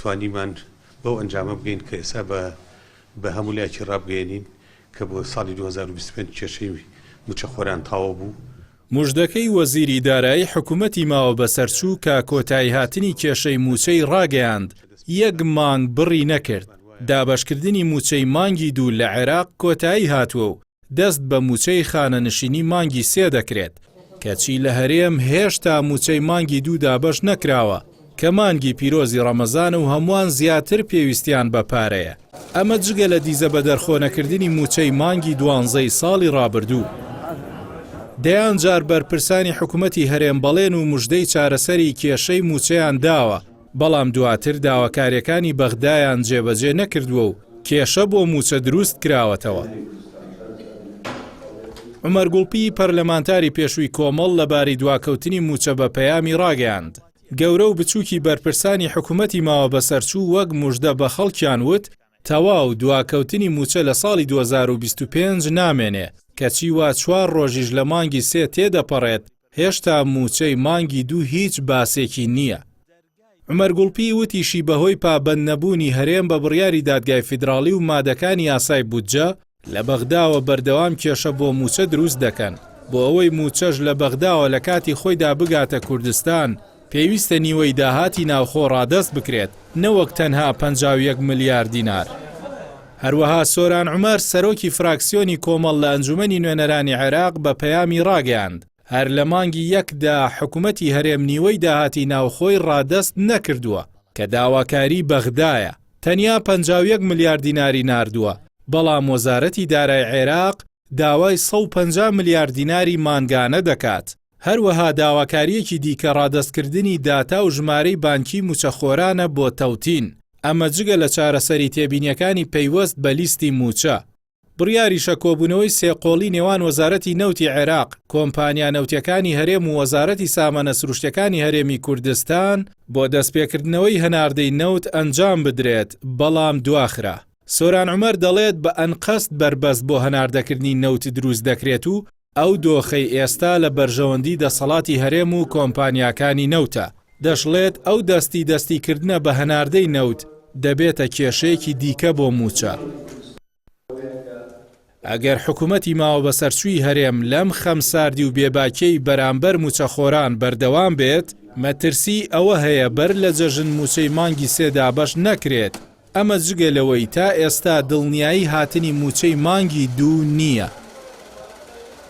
توانیمان بەو ئەنجامە بگەین کە ئێستا بە هەموو لایەکی ڕابگەێنین کە بۆ ساڵی 2025 کێشەی موچەخۆران تاوە بوو. موژدەکەی وەزیری دارایی حکوومەتی ماوە بەسەرچوو کە کۆتایی هاتنی کێشەی موچەی ڕاگەیاند یەک مانگ بڕی نەکرد. دابەشکردنی موچەی مانگی دوو لە عێراق کۆتایی هاتووە و دەست بە موچەی خانەنشینی مانگی 3 دەکرێت کەچی لە هەرێم هێشتا موچەی مانگی دوو دابەش نەکراوە کە مانگی پیرۆزی ڕەمەزان و هەمووان زیاتر پێویستیان بە پارەیە. ئەمە جگە لە دیزە بە دەرخۆنەکردنی موچەی مانگی 12 ساڵی ڕابردوو. دەیان جار بەرپرسانی حکوومەتی هەرێم بەڵێن و موژدەی چارەسەری کێشەی موچەیان داوە، بەڵام دواتر داواکاریەکانی بەغدایان جێبەجێ نەکردووە و کێشە بۆ موچە دروست کراوەتەوە. عومەر گوڵپی پەرلەمانتاری پێشووی کۆمەڵ لەباری دواکەوتنی موچە بە پەیامی ڕاگەیاند. گەورە و بچووکی بەرپرسانی حکوومەتی ماوە بەسەرچوو وەک موژدە بە خەڵکیان وت تەواو دواکەوتنی موچە لە ساڵی 2025 نامێنێ کەچی وا 4 ڕۆژیش لە مانگی 3 تێدەپەڕێت هێشتا موچەی مانگی دوو هیچ باسێکی نییە. عومەر گوڵپی وتیشی بەهۆی پابەند نەبوونی هەرێم بە بڕیاری دادگای فیدراڵی و مادەکانی یاسای بودجە لە بەغداوە بەردەوام کێشە بۆ موچە دروست دەکەن. بۆ ئەوەی موچەش لە بەغداوە لە کاتی خۆیدا بگاتە کوردستان پێویستە نیوەی داهاتی ناوخۆ ڕادەست بکرێت نەوەک تەنها 51 ملیار دینار. هەروەها سۆران عومەر سەرۆکی فراکسیۆنی کۆمەڵ لە ئەنجومەنی نوێنەرانی عێراق بە پەیامی ڕاگەیاند هەر لە مانگی یەکدا حکوومەتی هەرێم نیوەی داهاتی ناوخۆی ڕادەست نەکردووە کە داواکاری بەغدایە، تەنیا 51 ملیار دیناری ناردووە، بەڵام وەزارەتی دارای عێراق داوای 150 ملیار دیناری مانگانە دەکات. هەروەها داواکاریەکی دیکە ڕادەستکردنی داتا و ژمارەی بانکی موچەخۆرانە بۆ تەوتین. ئەمە جگە لە چارەسەری تێبینیەکانی پەیوەست بە لیستی موچە. بڕیاریشە کۆبوونەوەی سێقۆڵی نێوان وەزارەتی نەوتی عێراق، کۆمپانیا نەوتیەکانی هەرێم و وەزارەتی سامانە سروشتیەکانی هەرێمی کوردستان بۆ دەستپێکردنەوەی هەناردەی نەوت ئەنجام بدرێت، بەڵام دواخرا. سۆران عومەر دەڵێت بە ئەنقەست بربەست بۆ هەناردەکردنی نەوت دروست دەکرێت و ئەو دۆخەی ئێستا لە بەرژەوەندی دەسەڵاتی هەرێم و کۆمپانیاکانی نەوتە. دەشڵێت ئەو دەستیکردنە بە هەناردەی نەوت دەبێتە کێشەیەکی دیکە بۆ موچە. ئەگەر حکوومەتی ماوە بەسەرچووی هەرێم لەم خەمساردی و بێباکەی بەرامبەر موچەخۆران بەردەوام بێت، مەترسی ئەوە هەیە بەر لە جەژن موچەی مانگی 3 دابەش نەکرێت. ئەمە جگە لەوەی تا ئێستا دڵنیایی هاتنی موچەی مانگی 2 نییە.